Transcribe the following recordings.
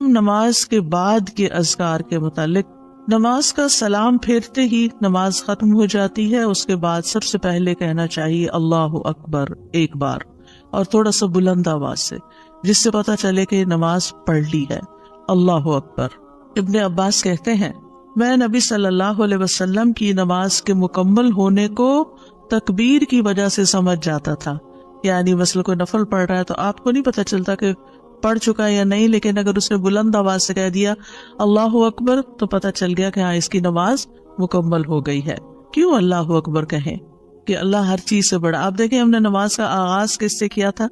نماز کے بعد کے اذکار کے متعلق، نماز کا سلام پھیرتے ہی نماز ختم ہو جاتی ہے. اس کے بعد سب سے پہلے کہنا چاہیے اللہ اکبر ایک بار، اور تھوڑا سا بلند آواز سے، جس سے پتہ چلے کہ نماز پڑھ لی ہے. اللہ اکبر. ابن عباس کہتے ہیں میں نبی صلی اللہ علیہ وسلم کی نماز کے مکمل ہونے کو تکبیر کی وجہ سے سمجھ جاتا تھا. یعنی مثلا کوئی نفل پڑھ رہا ہے تو آپ کو نہیں پتہ چلتا کہ پڑھ چکا ہے یا نہیں، لیکن اگر اس نے بلند آواز سے کہہ دیا اللہ اکبر تو پتہ چل گیا کہ ہاں اس کی نماز مکمل ہو گئی ہے. کیوں اللہ اکبر کہیں؟ کہ اللہ ہر چیز سے بڑا. آپ دیکھیں ہم نے نماز کا آغاز کس سے کیا تھا؟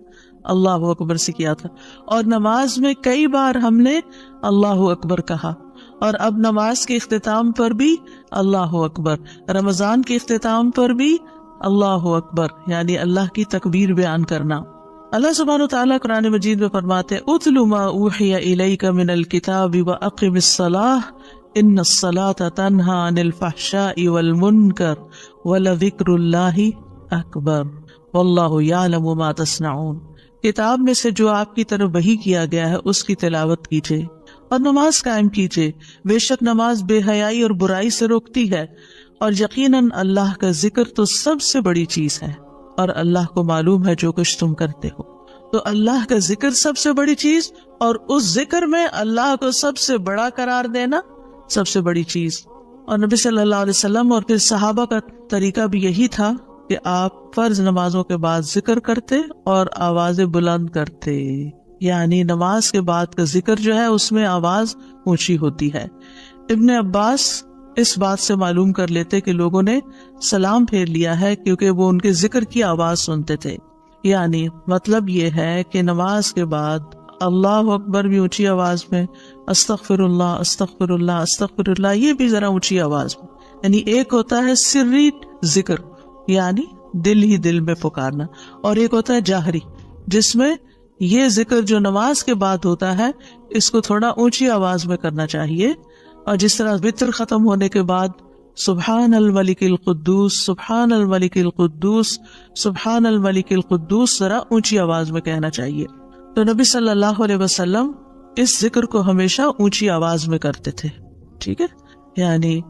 اللہ اکبر سے کیا تھا، اور نماز میں کئی بار ہم نے اللہ اکبر کہا، اور اب نماز کے اختتام پر بھی اللہ اکبر، رمضان کے اختتام پر بھی اللہ اکبر، یعنی اللہ کی تکبیر بیان کرنا. اللہ سبحانہ وتعالیٰ قرآن مجید میں فرماتے اتل ما اوحی الیک من الکتاب واقم الصلاۃ ان الصلاۃ تنہی عن الفحشاء والمنکر ولذکر اللہ اکبر واللہ یعلم ما تصنعون. کتاب میں سے جو آپ کی طرف وحی کیا گیا ہے اس کی تلاوت کیجیے اور نماز قائم کیجیے، بے شک نماز بے حیائی اور برائی سے روکتی ہے، اور یقیناً اللہ کا ذکر تو سب سے بڑی چیز ہے، اور اللہ کو معلوم ہے جو کچھ تم کرتے ہو. تو اللہ کا ذکر سب سے بڑی چیز، اور اس ذکر میں اللہ کو سب سے بڑا قرار دینا سب سے بڑی چیز. اور نبی صلی اللہ علیہ وسلم اور پھر صحابہ کا طریقہ بھی یہی تھا کہ آپ فرض نمازوں کے بعد ذکر کرتے اور آوازیں بلند کرتے. یعنی نماز کے بعد کا ذکر جو ہے اس میں آواز اونچی ہوتی ہے. ابن عباس اس بات سے معلوم کر لیتے کہ لوگوں نے سلام پھیر لیا ہے کیونکہ وہ ان کے ذکر کی آواز سنتے تھے. یعنی مطلب یہ ہے کہ نماز کے بعد اللہ اکبر بھی اونچی آواز میں، استغفر اللہ استغفر اللہ استغفر اللہ یہ بھی ذرا اونچی آواز میں. یعنی ایک ہوتا ہے سری ذکر، یعنی دل ہی دل میں پکارنا، اور ایک ہوتا ہے جاہری، جس میں یہ ذکر جو نماز کے بعد ہوتا ہے اس کو تھوڑا اونچی آواز میں کرنا چاہیے. اور جس طرح وتر ختم ہونے کے بعد سبحان الملک القدوس سبحان الملک القدوس سبحان الملک القدوس ذرا اونچی آواز میں کہنا چاہیے. تو نبی صلی اللہ علیہ وسلم اس ذکر کو ہمیشہ اونچی آواز میں کرتے تھے. ٹھیک ہے، یعنی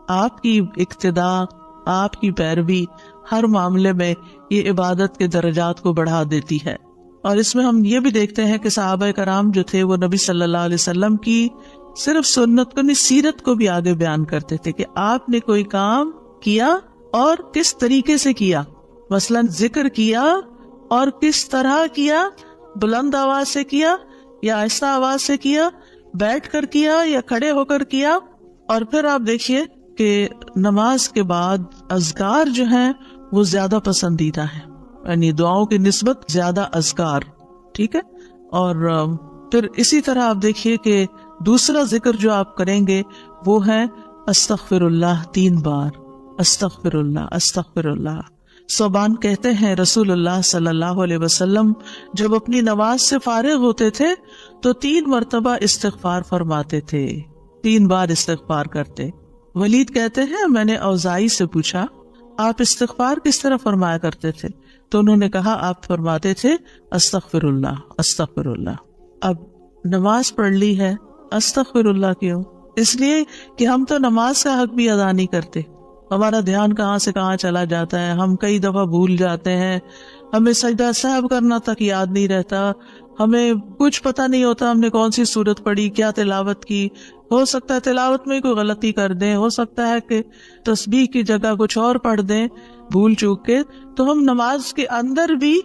آپ کی اقتداء، آپ کی پیروی ہر معاملے میں یہ عبادت کے درجات کو بڑھا دیتی ہے. اور اس میں ہم یہ بھی دیکھتے ہیں کہ صحابہ کرام جو تھے وہ نبی صلی اللہ علیہ وسلم کی صرف سنت کو نہیں، سیرت کو بھی آگے بیان کرتے تھے کہ آپ نے کوئی کام کیا اور کس طریقے سے کیا. مثلا ذکر کیا اور کس طرح کیا، بلند آواز سے کیا یا آہستہ آواز سے کیا، بیٹھ کر کیا یا کھڑے ہو کر کیا. اور پھر آپ دیکھیے کہ نماز کے بعد اذکار جو ہیں وہ زیادہ پسندیدہ ہیں، یعنی دعاؤں کی نسبت زیادہ اذکار. ٹھیک ہے، اور پھر اسی طرح آپ دیکھیے کہ دوسرا ذکر جو آپ کریں گے وہ ہے استغفر اللہ 3 بار، استغفر اللہ استغفر اللہ. صوبان کہتے ہیں رسول اللہ صلی اللہ علیہ وسلم جب اپنی نماز سے فارغ ہوتے تھے تو 3 مرتبہ استغفار فرماتے تھے، 3 بار استغفار کرتے. ولید کہتے ہیں میں نے اوزائی سے پوچھا آپ استغفار کس طرح فرمایا کرتے تھے؟ تو انہوں نے کہا آپ فرماتے تھے استغفر اللہ استغفر اللہ. اب نماز پڑھ لی ہے، استغفر اللہ کیوں؟ اس لیے کہ ہم تو نماز کا حق بھی ادا نہیں کرتے. ہمارا دھیان کہاں سے کہاں چلا جاتا ہے، ہم کئی دفعہ بھول جاتے ہیں، ہمیں سجدہ سہو کرنا تک یاد نہیں رہتا، ہمیں کچھ پتہ نہیں ہوتا ہم نے کون سی سورت پڑھی، کیا تلاوت کی. ہو سکتا ہے تلاوت میں کوئی غلطی کر دیں، ہو سکتا ہے کہ تسبیح کی جگہ کچھ اور پڑھ دیں بھول چوک کے. تو ہم نماز کے اندر بھی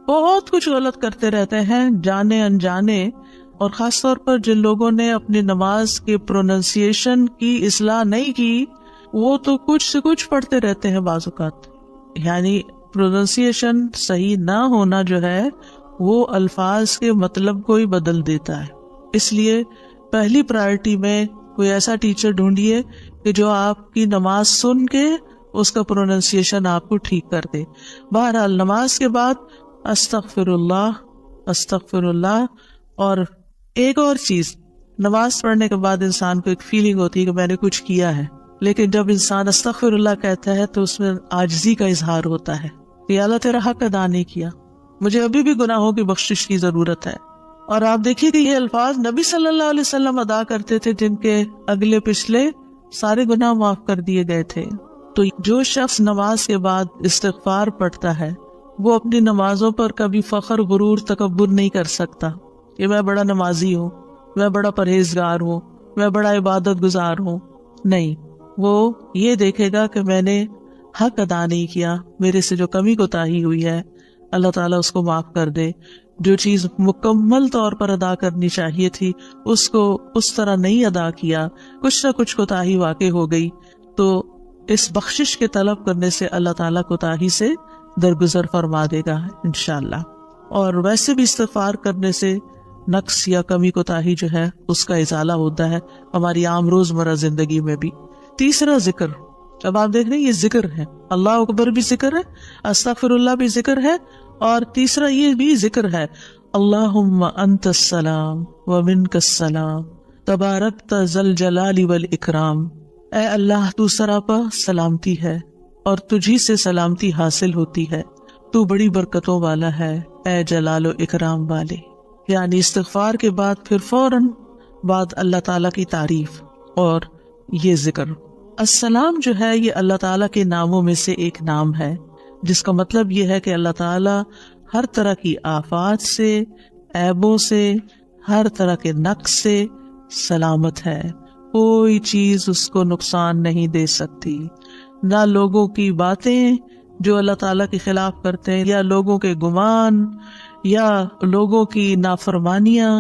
بہت کچھ غلط کرتے رہتے ہیں جانے انجانے. اور خاص طور پر جن لوگوں نے اپنی نماز کے پروننسیشن کی اصلاح نہیں کی وہ تو کچھ سے کچھ پڑھتے رہتے ہیں بعض اوقات. یعنی پروننسیشن صحیح نہ ہونا جو ہے وہ الفاظ کے مطلب کو ہی بدل دیتا ہے. اس لیے پہلی پرائرٹی میں کوئی ایسا ٹیچر ڈھونڈیے کہ جو آپ کی نماز سن کے اس کا پروننسیشن آپ کو ٹھیک کر دے. بہرحال نماز کے بعد استغفر اللہ استغفر اللہ. اور ایک اور چیز، نماز پڑھنے کے بعد انسان کو ایک فیلنگ ہوتی ہے کہ میں نے کچھ کیا ہے، لیکن جب انسان استغفر اللہ کہتا ہے تو اس میں عاجزی کا اظہار ہوتا ہے کہ اللہ تیرا حق ادا نہیں کیا، مجھے ابھی بھی گناہوں کی بخشش کی ضرورت ہے. اور آپ دیکھیے کہ یہ الفاظ نبی صلی اللہ علیہ وسلم ادا کرتے تھے جن کے اگلے پچھلے سارے گناہ معاف کر دیے گئے تھے. تو جو شخص نماز کے بعد استغفار پڑھتا ہے وہ اپنی نمازوں پر کبھی فخر غرور تکبر نہیں کر سکتا کہ میں بڑا نمازی ہوں، میں بڑا پرہیزگار ہوں، میں بڑا عبادت گزار ہوں. نہیں، وہ یہ دیکھے گا کہ میں نے حق ادا نہیں کیا، میرے سے جو کمی کوتاہی ہوئی ہے اللہ تعالیٰ اس کو معاف کر دے. جو چیز مکمل طور پر ادا کرنی چاہیے تھی اس کو اس طرح نہیں ادا کیا، کچھ نہ کچھ کوتاہی واقع ہو گئی، تو اس بخشش کے طلب کرنے سے اللہ تعالیٰ کوتاہی سے درگزر فرما دے گا انشاءاللہ. اور ویسے بھی استغفار کرنے سے نقص یا کمی کوتاہی جو ہے اس کا ازالہ ہوتا ہے ہماری عام روزمرہ زندگی میں بھی. تیسرا ذکر، اب آپ دیکھ رہے ہیں یہ ذکر ہے، اللہ اکبر بھی ذکر ہے، استغفر اللہ بھی ذکر ہے، اور تیسرا یہ بھی ذکر ہے اللہم انت السلام ومنک السلام تبارکت ذل جلال والاکرام. اے اللہ تو سراپا سلامتی ہے اور تجھی سے سلامتی حاصل ہوتی ہے، تو بڑی برکتوں والا ہے اے جلال و اکرام والے. یعنی استغفار کے بعد پھر فوراً بعد اللہ تعالیٰ کی تعریف اور یہ ذکر. السلام جو ہے یہ اللہ تعالیٰ کے ناموں میں سے ایک نام ہے، جس کا مطلب یہ ہے کہ اللہ تعالیٰ ہر طرح کی آفات سے، عیبوں سے، ہر طرح کے نقص سے سلامت ہے. کوئی چیز اس کو نقصان نہیں دے سکتی، نہ لوگوں کی باتیں جو اللہ تعالیٰ کے خلاف کرتے ہیں، یا لوگوں کے گمان، یا لوگوں کی نافرمانیاں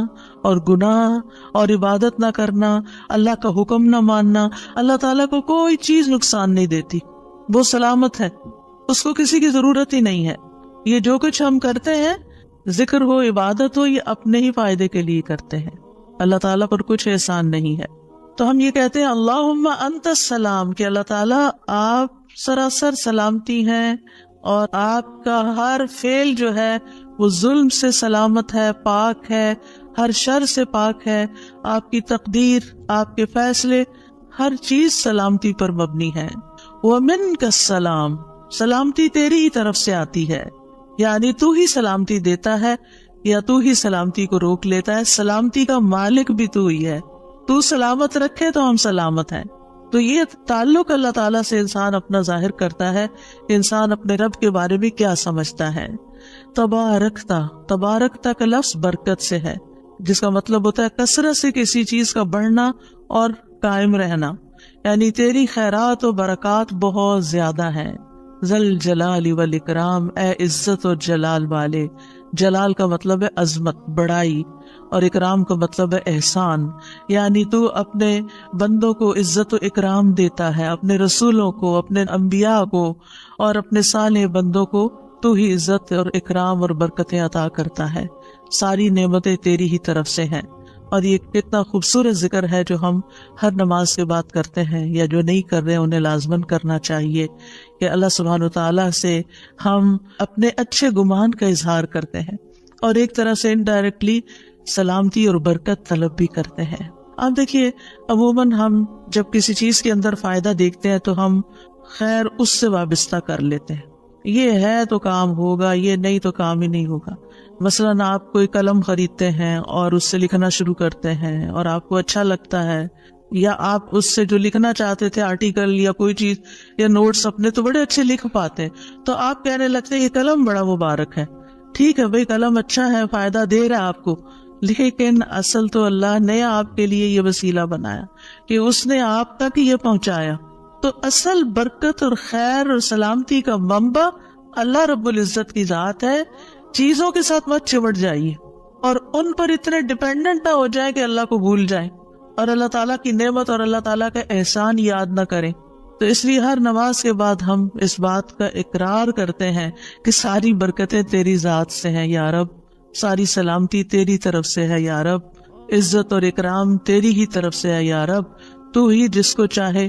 اور گناہ اور عبادت نہ کرنا، اللہ کا حکم نہ ماننا. اللہ تعالیٰ کو کوئی چیز نقصان نہیں دیتی، وہ سلامت ہے، اس کو کسی کی ضرورت ہی نہیں ہے. یہ جو کچھ ہم کرتے ہیں، ذکر ہو، عبادت ہو، یہ اپنے ہی فائدے کے لیے کرتے ہیں، اللہ تعالیٰ پر کچھ احسان نہیں ہے. تو ہم یہ کہتے ہیں اللہم انت السلام، کہ اللہ تعالیٰ آپ سراسر سلامتی ہیں اور آپ کا ہر فعل جو ہے وہ ظلم سے سلامت ہے، پاک ہے، ہر شر سے پاک ہے. آپ کی تقدیر، آپ کے فیصلے، ہر چیز سلامتی پر مبنی ہے. ومنک السلام، سلامتی تیری ہی طرف سے آتی ہے، یعنی تو ہی سلامتی دیتا ہے یا تو ہی سلامتی کو روک لیتا ہے. سلامتی کا مالک بھی تو ہی ہے، تو سلامت رکھے تو ہم سلامت ہیں. تو یہ تعلق اللہ تعالیٰ سے انسان اپنا ظاہر کرتا ہے، انسان اپنے رب کے بارے میں کیا سمجھتا ہے. تبارکتا، تبارکتا کا لفظ برکت سے ہے، جس کا مطلب ہوتا ہے کثرت سے کسی چیز کا بڑھنا اور قائم رہنا، یعنی تیری خیرات و برکات بہت زیادہ ہیں. ذل جلال والاکرام، اے عزت اور جلال والے. جلال کا مطلب ہے عظمت، بڑائی، اور اکرام کا مطلب ہے احسان. یعنی تو اپنے بندوں کو عزت و اکرام دیتا ہے، اپنے رسولوں کو، اپنے انبیاء کو اور اپنے صالح بندوں کو تو ہی عزت اور اکرام اور برکتیں عطا کرتا ہے. ساری نعمتیں تیری ہی طرف سے ہیں. اور یہ کتنا خوبصورت ذکر ہے جو ہم ہر نماز کے بعد کرتے ہیں، یا جو نہیں کر رہے انہیں لازماً کرنا چاہیے، کہ اللہ سبحانہ وتعالیٰ سے ہم اپنے اچھے گمان کا اظہار کرتے ہیں اور ایک طرح سے انڈائریکٹلی سلامتی اور برکت طلب بھی کرتے ہیں. آپ دیکھیے عموماً ہم جب کسی چیز کے اندر فائدہ دیکھتے ہیں تو ہم خیر اس سے وابستہ کر لیتے ہیں، یہ ہے تو کام ہوگا، یہ نہیں تو کام ہی نہیں ہوگا. مثلاً آپ کوئی قلم خریدتے ہیں اور اس سے لکھنا شروع کرتے ہیں اور آپ کو اچھا لگتا ہے، یا آپ اس سے جو لکھنا چاہتے تھے آرٹیکل یا کوئی چیز یا نوٹس اپنے تو بڑے اچھے لکھ پاتے ہیں، تو آپ کہنے لگتے ہیں یہ قلم بڑا مبارک ہے. ٹھیک ہے بھائی، قلم اچھا ہے، فائدہ دے رہا ہے آپ کو، لیکن اصل تو اللہ نے آپ کے لیے یہ وسیلہ بنایا کہ اس نے آپ تک یہ پہنچایا. تو اصل برکت اور خیر اور سلامتی کا منبع اللہ رب العزت کی ذات ہے. چیزوں کے ساتھ مت چمٹ جائیے اور ان پر اتنے ڈیپینڈنٹ نہ ہو جائے کہ اللہ کو بھول جائیں اور اللہ تعالیٰ کی نعمت اور اللہ تعالیٰ کا احسان یاد نہ کریں. تو اس لیے ہر نماز کے بعد ہم اس بات کا اقرار کرتے ہیں کہ ساری برکتیں تیری ذات سے ہیں یا رب، ساری سلامتی تیری طرف سے ہے یا رب، عزت اور اکرام تیری ہی طرف سے ہے یا رب، تو ہی جس کو چاہے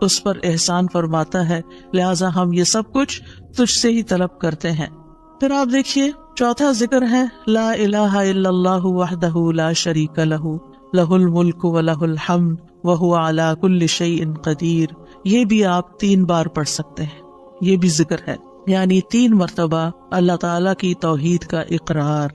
اس پر احسان فرماتا ہے، لہٰذا ہم یہ سب کچھ تجھ سے ہی طلب کرتے ہیں. پھر آپ دیکھیے چوتھا ذکر ہے لا الہ الا اللہ وحدہ لا شریک لہ لہ الملک ولہ الحمد وہو علی کل شیء قدیر. یہ بھی آپ 3 بار پڑھ سکتے ہیں، یہ بھی ذکر ہے، یعنی 3 مرتبہ اللہ تعالیٰ کی توحید کا اقرار.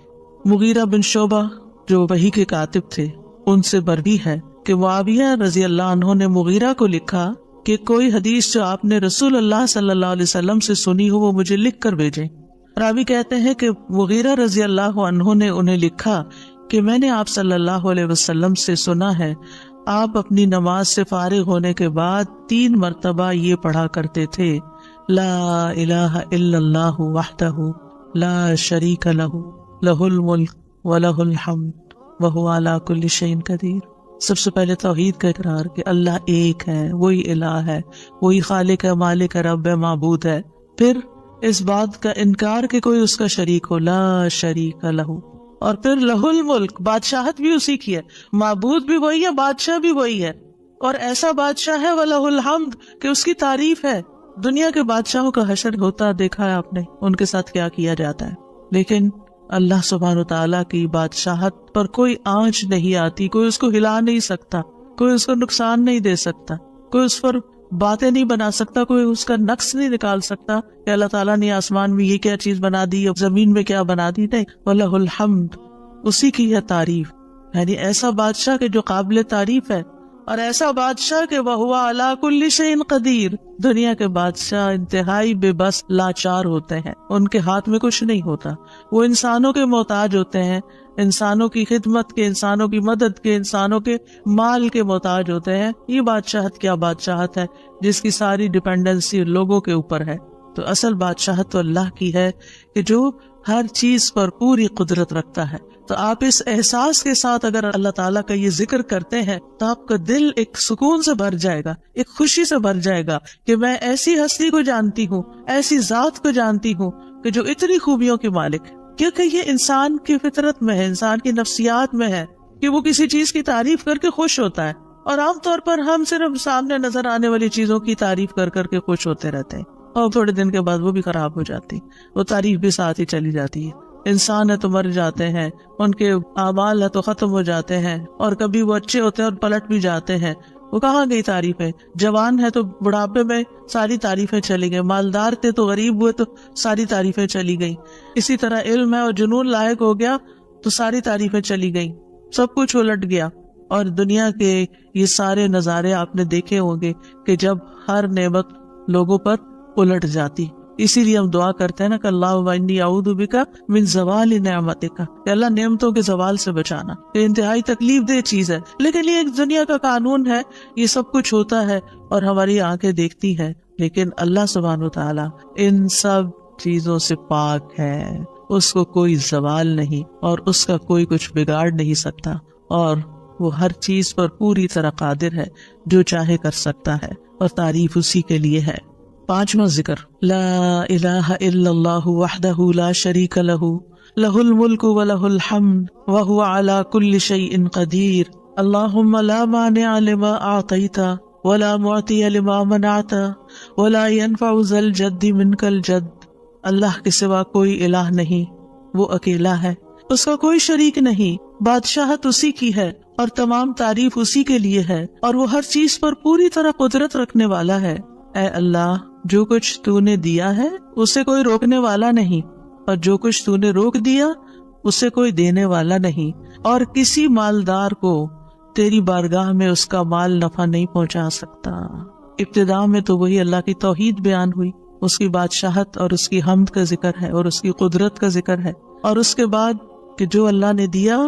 مغیرہ بن شعبہ جو وحی کے کاتب تھے ان سے مروی ہے کہ معاویہ رضی اللہ عنہ نے مغیرہ کو لکھا کہ کوئی حدیث جو آپ نے رسول اللہ صلی اللہ علیہ وسلم سے سنی ہو وہ مجھے لکھ کر بھیجیں۔ راوی کہتے ہیں کہ مغیرہ رضی اللہ عنہ نے انہیں لکھا کہ میں نے آپ صلی اللہ علیہ وسلم سے سنا ہے آپ اپنی نماز سے فارغ ہونے کے بعد 3 مرتبہ یہ پڑھا کرتے تھے، لا الہ الا اللہ وحدہ لا شریک لہ لہ الملک ولہ الحمد وہو علی کل شیء قدیر۔ سب سے پہلے توحید کا اقرار کہ اللہ ایک ہے، وہی الہ ہے، وہی خالق ہے، مالک ہے، رب ہے، معبود ہے۔ پھر اس بات کا انکار کہ کوئی اس کا شریک ہو، لا شریک لہ، اور پھر لہ الملک، بادشاہت بھی اسی کی ہے، معبود بھی وہی ہے، بادشاہ بھی وہی ہے، اور ایسا بادشاہ ہے وَلَهُ الْحَمْدُ کہ اس کی تعریف ہے۔ دنیا کے بادشاہوں کا حشر ہوتا دیکھا ہے آپ نے، ان کے ساتھ کیا کیا جاتا ہے، لیکن اللہ سبحانہ وتعالیٰ کی بادشاہت پر کوئی آنچ نہیں آتی، کوئی اس کو ہلا نہیں سکتا، کوئی اس کو نقصان نہیں دے سکتا، کوئی اس پر باتیں نہیں بنا سکتا، کوئی اس کا نقص نہیں نکال سکتا کہ اللہ تعالیٰ نے آسمان میں یہ کیا چیز بنا دی اور زمین میں کیا بنا دی، نہیں، وَلَهُ الْحَمْدُ، اسی کی ہے تعریف، یعنی ایسا بادشاہ کہ جو قابل تعریف ہے، اور ایسا بادشاہ کہ وَهُوَ عَلَى كُلِّ شَيْءٍ قَدِيرٌ۔ دنیا کے بادشاہ انتہائی بے بس لاچار ہوتے ہیں، ان کے ہاتھ میں کچھ نہیں ہوتا، وہ انسانوں کے محتاج ہوتے ہیں، انسانوں کی خدمت کے، انسانوں کی مدد کے، انسانوں کے مال کے محتاج ہوتے ہیں۔ یہ بادشاہت کیا بادشاہت ہے جس کی ساری ڈیپینڈنسی لوگوں کے اوپر ہے۔ تو اصل بادشاہت تو اللہ کی ہے کہ جو ہر چیز پر پوری قدرت رکھتا ہے۔ تو آپ اس احساس کے ساتھ اگر اللہ تعالیٰ کا یہ ذکر کرتے ہیں تو آپ کا دل ایک سکون سے بھر جائے گا، ایک خوشی سے بھر جائے گا کہ میں ایسی ہستی کو جانتی ہوں، ایسی ذات کو جانتی ہوں کہ جو اتنی خوبیوں کی مالک ہے۔ کیونکہ یہ انسان کی فطرت میں ہے، انسان کی نفسیات میں ہے کہ وہ کسی چیز کی تعریف کر کے خوش ہوتا ہے، اور عام طور پر ہم صرف سامنے نظر آنے والی چیزوں کی تعریف کر کر کے خوش ہوتے رہتے ہیں، اور تھوڑے دن کے بعد وہ بھی خراب ہو جاتی، وہ تعریف بھی ساتھ ہی چلی جاتی ہے۔ انسان ہے تو مر جاتے ہیں، ان کے اعمال ہے تو ختم ہو جاتے ہیں، اور کبھی وہ اچھے ہوتے ہیں اور پلٹ بھی جاتے ہیں، وہ کہاں گئی تعریفیں؟ جوان ہے تو بڑھاپے میں ساری تعریفیں چلی گئی، مالدار تھے تو غریب ہوئے تو ساری تعریفیں چلی گئی، اسی طرح علم ہے اور جنون لائق ہو گیا تو ساری تعریفیں چلی گئیں، سب کچھ الٹ گیا۔ اور دنیا کے یہ سارے نظارے آپ نے دیکھے ہوں گے کہ جب ہر نعمت لوگوں پر الٹ جاتی، اسی لیے ہم دعا کرتے ہیں نا کہ اللہ وانی اعوذ بک من زوال نعمتک، کہ اللہ نعمتوں کے زوال سے بچانا، یہ انتہائی تکلیف دہ چیز ہے، لیکن یہ ایک دنیا کا قانون ہے، یہ سب کچھ ہوتا ہے اور ہماری آنکھیں دیکھتی ہیں، لیکن اللہ سبحانہ وتعالی ان سب چیزوں سے پاک ہے، اس کو کوئی زوال نہیں اور اس کا کوئی کچھ بگاڑ نہیں سکتا، اور وہ ہر چیز پر پوری طرح قادر ہے، جو چاہے کر سکتا ہے، اور تعریف اسی کے لیے ہے۔ 5واں ذکر، لا الہ الا اللہ وحدہ لا شریک لہ لہ الملک ولہ الحمد وہو علی کل شیء قدیر، اللہم لا مانع لما اعطیت ولا معطی لما منعت ولا ينفع ذا الجد منک الجد۔ اللہ کے سوا کوئی الہ نہیں، وہ اکیلا ہے، اس کا کوئی شریک نہیں، بادشاہت اسی کی ہے اور تمام تعریف اسی کے لیے ہے، اور وہ ہر چیز پر پوری طرح قدرت رکھنے والا ہے۔ اے اللہ، جو کچھ تو نے دیا ہے اسے کوئی روکنے والا نہیں، اور جو کچھ تو نے روک دیا اسے کوئی دینے والا نہیں، اور کسی مالدار کو تیری بارگاہ میں اس کا مال نفع نہیں پہنچا سکتا۔ ابتداء میں تو وہی اللہ کی توحید بیان ہوئی، اس کی بادشاہت اور اس کی حمد کا ذکر ہے اور اس کی قدرت کا ذکر ہے، اور اس کے بعد کہ جو اللہ نے دیا،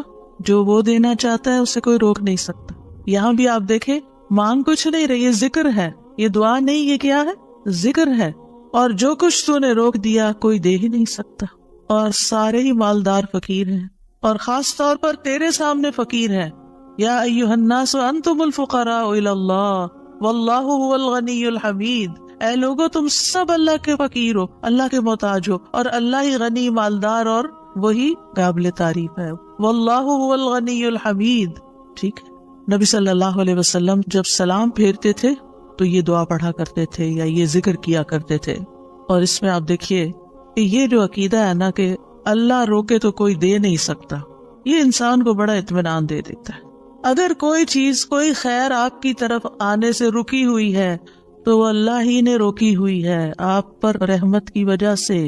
جو وہ دینا چاہتا ہے اسے کوئی روک نہیں سکتا۔ یہاں بھی آپ دیکھیں، مانگ کچھ نہیں رہی، یہ ذکر ہے، یہ دعا نہیں، یہ کیا ہے؟ ذکر ہے، اور جو کچھ تو نے روک دیا کوئی دے ہی نہیں سکتا، اور سارے ہی مالدار فقیر ہیں، اور خاص طور پر تیرے سامنے فقیر ہیں۔ یا ایھا الناس انتم الفقراء الی اللہ واللہ هو الغنی الحمید، اے لوگو تم سب اللہ کے فقیر ہو، اللہ کے محتاج ہو، اور اللہ ہی غنی، مالدار اور وہی قابل تعریف ہے۔ واللہ هو الغنی الحمید، ٹھیک ہے۔ نبی صلی اللہ علیہ وسلم جب سلام پھیرتے تھے تو یہ دعا پڑھا کرتے تھے یا یہ ذکر کیا کرتے تھے، اور اس میں آپ دیکھیے کہ یہ جو عقیدہ ہے نا کہ اللہ روکے تو کوئی دے نہیں سکتا، یہ انسان کو بڑا اطمینان دے دیتا ہے۔ اگر کوئی چیز، کوئی خیر آپ کی طرف آنے سے رکی ہوئی ہے تو وہ اللہ ہی نے روکی ہوئی ہے، آپ پر رحمت کی وجہ سے،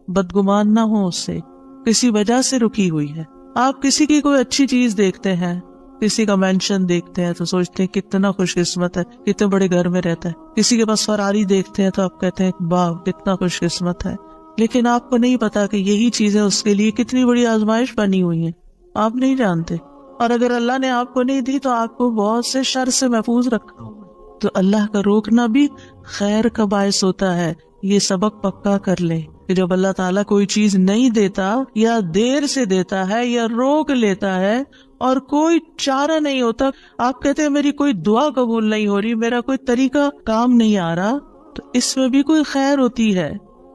بدگمان نہ ہو اس سے، کسی وجہ سے رکی ہوئی ہے۔ آپ کسی کی کوئی اچھی چیز دیکھتے ہیں، کسی کا مینشن دیکھتے ہیں تو سوچتے ہیں کتنا خوش قسمت ہے، کتنے بڑے گھر میں رہتا ہے. کسی کے پاس فراری دیکھتے ہیں تو آپ کہتے ہیں واہ کتنا خوش قسمت ہے. لیکن آپ کو نہیں پتا کہ یہی چیزیں اس کے لیے کتنی بڑی آزمائش بنی ہوئی ہیں، آپ نہیں جانتے. اور اگر اللہ نے آپ کو نہیں دی تو آپ کو بہت سے شر سے محفوظ رکھا ہوا. تو اللہ کا روکنا بھی خیر کا باعث ہوتا ہے. یہ سبق پکا کر لیں کہ جب اللہ تعالیٰ کوئی چیز نہیں دیتا یا دیر سے دیتا ہے یا روک لیتا ہے اور کوئی چارہ نہیں ہوتا، آپ کہتے ہیں میری کوئی دعا قبول نہیں ہو رہی، میرا کوئی طریقہ کام نہیں آ رہا، تو اس میں بھی کوئی خیر ہوتی ہے.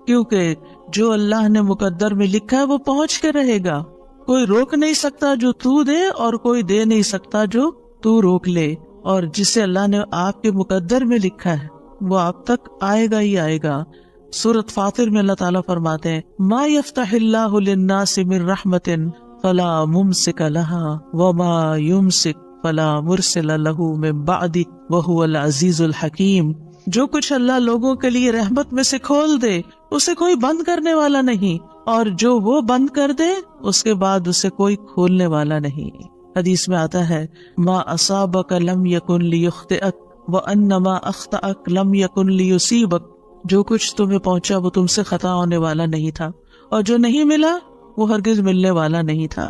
کیونکہ جو اللہ نے مقدر میں لکھا ہے وہ پہنچ کے رہے گا. کوئی روک نہیں سکتا جو تو دے، اور کوئی دے نہیں سکتا جو تو روک لے. اور جسے اللہ نے آپ کے مقدر میں لکھا ہے وہ آپ تک آئے گا ہی آئے گا. سورۃ فاطر میں اللہ تعالیٰ فرماتے ہیں ما یفتح اللہ للناس من رحمت فلا ممسک لها وما یمسک فلا مرسل له من بعدہ وہو العزیز الحکیم. جو کچھ اللہ لوگوں کے لیے رحمت میں سے کھول دے اسے کوئی بند کرنے والا نہیں، اور جو وہ بند کر دے اس کے بعد اسے کوئی کھولنے والا نہیں. حدیث میں آتا ہے ما اصابک لم یکن لیخطئک وان ما اخطأک لم یکن لیصیبک. جو کچھ تمہیں پہنچا وہ تم سے خطا ہونے والا نہیں تھا، اور جو نہیں ملا وہ ہرگز ملنے والا نہیں تھا.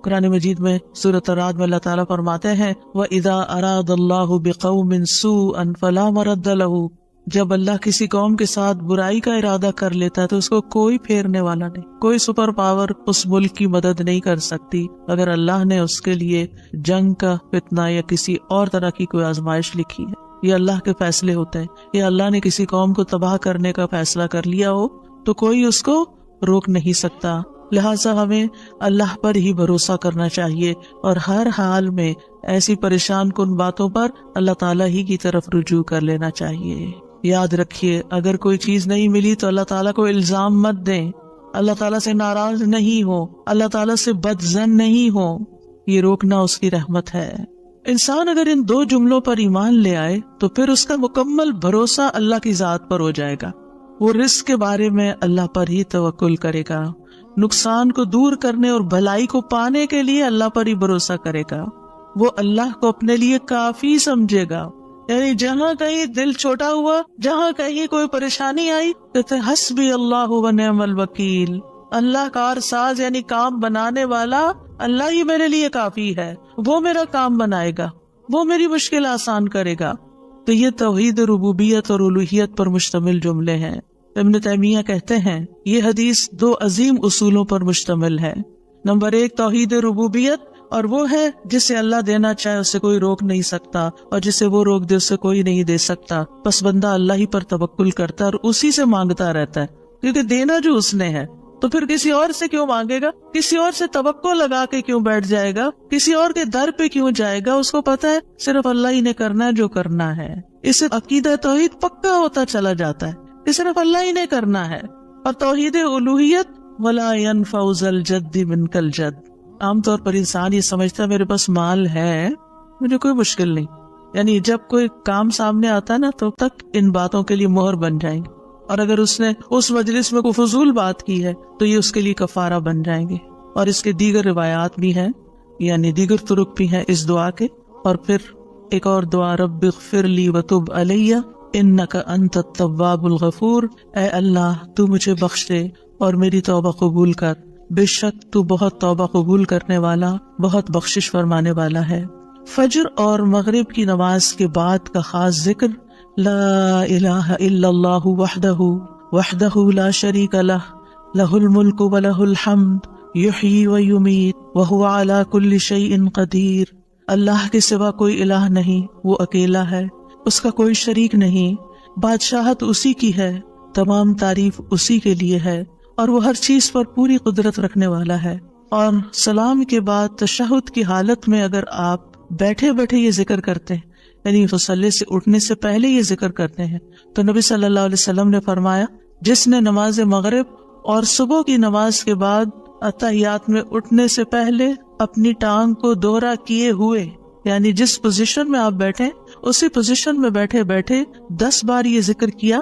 قرآن مجید میں سورۃ الرعد میں اللہ تعالیٰ فرماتے ہیں وَإِذَا أَرَادَ اللَّهُ بِقَوْمٍ سُوءًا فَلَا مَرَدَّ لَهُ. جب اللہ کسی قوم کے ساتھ برائی کا ارادہ کر لیتا ہے تو اس کو کوئی پھیرنے والا نہیں، کوئی سپر پاور اس ملک کی مدد نہیں کر سکتی. اگر اللہ نے اس کے لیے جنگ کا فتنہ یا کسی اور طرح کی کوئی آزمائش لکھی ہے، یہ اللہ کے فیصلے ہوتے ہیں، یا اللہ نے کسی قوم کو تباہ کرنے کا فیصلہ کر لیا ہو تو کوئی اس کو روک نہیں سکتا. لہٰذا ہمیں اللہ پر ہی بھروسہ کرنا چاہیے، اور ہر حال میں ایسی پریشان کن باتوں پر اللہ تعالیٰ ہی کی طرف رجوع کر لینا چاہیے. یاد رکھیے اگر کوئی چیز نہیں ملی تو اللہ تعالیٰ کو الزام مت دیں، اللہ تعالیٰ سے ناراض نہیں ہو، اللہ تعالیٰ سے بدظن نہیں ہو. یہ روکنا اس کی رحمت ہے. انسان اگر ان دو جملوں پر ایمان لے آئے تو پھر اس کا مکمل بھروسہ اللہ کی ذات پر ہو جائے گا. وہ رزق کے بارے میں اللہ پر ہی توکل کرے گا، نقصان کو دور کرنے اور بھلائی کو پانے کے لیے اللہ پر ہی بھروسہ کرے گا. وہ اللہ کو اپنے لیے کافی سمجھے گا. یعنی جہاں کہیں دل چھوٹا ہوا، جہاں کہیں کوئی پریشانی آئی، کہتے حسبی اللہ و نعم الوکیل. اللہ کار ساز یعنی کام بنانے والا اللہ ہی میرے لیے کافی ہے، وہ میرا کام بنائے گا، وہ میری مشکل آسان کرے گا. تو یہ توحید ربوبیت اور الوہیت پر مشتمل جملے ہیں. ابن تیمیہ کہتے ہیں یہ حدیث دو عظیم اصولوں پر مشتمل ہے. نمبر 1 توحید ربوبیت، اور وہ ہے جسے اللہ دینا چاہے اسے کوئی روک نہیں سکتا، اور جسے وہ روک دے اسے کوئی نہیں دے سکتا. بس بندہ اللہ ہی پر توکل کرتا ہے اور اسی سے مانگتا رہتا ہے، کیونکہ دینا جو اس نے ہے تو پھر کسی اور سے کیوں مانگے گا، کسی اور سے توقع لگا کے کیوں بیٹھ جائے گا، کسی اور کے در پہ کیوں جائے گا. اس کو پتا ہے صرف اللہ ہی نے کرنا ہے جو کرنا ہے. اس سے عقیدہ توحید پکا ہوتا چلا جاتا ہے کہ صرف اللہ ہی نے کرنا ہے. اور توحید الوہیت وَلَا يَنْفَعُ ذَا الْجَدِّ مِنْكَ الْجَدِّ. عام طور پر انسان یہ سمجھتا ہے میرے پاس مال ہے مجھے کوئی مشکل نہیں، یعنی جب کوئی کام سامنے آتا ہے نا تو تک ان باتوں کے لیے مہر بن جائیں گے، اور اگر اس نے اس مجلس میں کوئی فضول بات کی ہے تو یہ اس کے لیے کفارہ بن جائیں گے. اور اس کے دیگر روایات بھی ہیں، یعنی دیگر طرق بھی ہیں اس دعا کے. اور پھر ایک اور دعا رب اغفر لی وتب علیہ انک انت التواب الغفور. اے اللہ تو مجھے بخش دے اور میری توبہ قبول کر، بے شک تو بہت توبہ قبول کرنے والا، بہت بخشش فرمانے والا ہے. فجر اور مغرب کی نماز کے بعد کا خاص ذکر لا الہ الا اللہ وحدہ لا شریک لہ لہ الملک ولہ الحمد یحیی ویمیت وہو علی کل شیء قدیر. اللہ کے سوا کوئی الہ نہیں، وہ اکیلا ہے، اس کا کوئی شریک نہیں، بادشاہت اسی کی ہے، تمام تعریف اسی کے لیے ہے، اور وہ ہر چیز پر پوری قدرت رکھنے والا ہے. اور سلام کے بعد تشہد کی حالت میں اگر آپ بیٹھے بیٹھے یہ ذکر کرتے ہیں، یعنی مصلی سے اٹھنے سے پہلے یہ ذکر کرتے ہیں، تو نبی صلی اللہ علیہ وسلم نے فرمایا جس نے نماز مغرب اور صبح کی نماز کے بعد اتحیات میں اٹھنے سے پہلے اپنی ٹانگ کو دوہرا کیے ہوئے، یعنی جس پوزیشن میں آپ بیٹھے اسی پوزیشن میں بیٹھے بیٹھے 10 بار یہ ذکر کیا،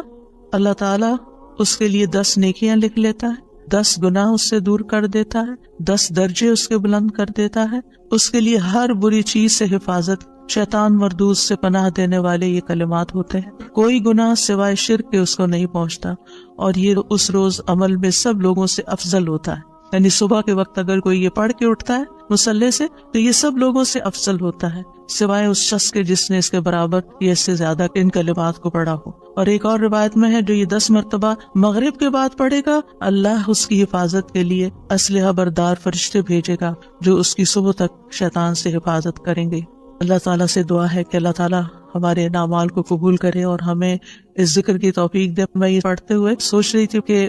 اللہ تعالیٰ اس کے لیے 10 نیکیاں لکھ لیتا ہے، 10 گناہ اس سے دور کر دیتا ہے، 10 درجے اس کے بلند کر دیتا ہے، اس کے لیے ہر بری چیز سے حفاظت، شیطان مردود سے پناہ دینے والے یہ کلمات ہوتے ہیں۔ کوئی گناہ سوائے شرک کے اس کو نہیں پہنچتا، اور یہ اس روز عمل میں سب لوگوں سے افضل ہوتا ہے۔ یعنی صبح کے وقت اگر کوئی یہ پڑھ کے اٹھتا ہے مصلی سے تو یہ سب لوگوں سے افضل ہوتا ہے، سوائے اس شخص کے جس نے اس کے برابر یا اس سے زیادہ ان کلمات کو پڑھا ہو۔ اور ایک اور روایت میں ہے جو یہ 10 مرتبہ مغرب کے بعد پڑھے گا، اللہ اس کی حفاظت کے لیے اسلحہ بردار فرشتے بھیجے گا جو اس کی صبح تک شیطان سے حفاظت کریں گے۔ اللہ تعالیٰ سے دعا ہے کہ اللہ تعالیٰ ہمارے اعمال کو قبول کرے اور ہمیں اس ذکر کی توفیق دے۔ میں یہ پڑھتے ہوئے سوچ رہی تھی کہ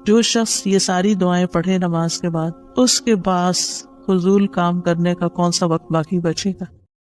جو شخص یہ ساری دعائیں پڑھے نماز کے بعد، اس کے پاس فضول کام کرنے کا کون سا وقت باقی بچے گا۔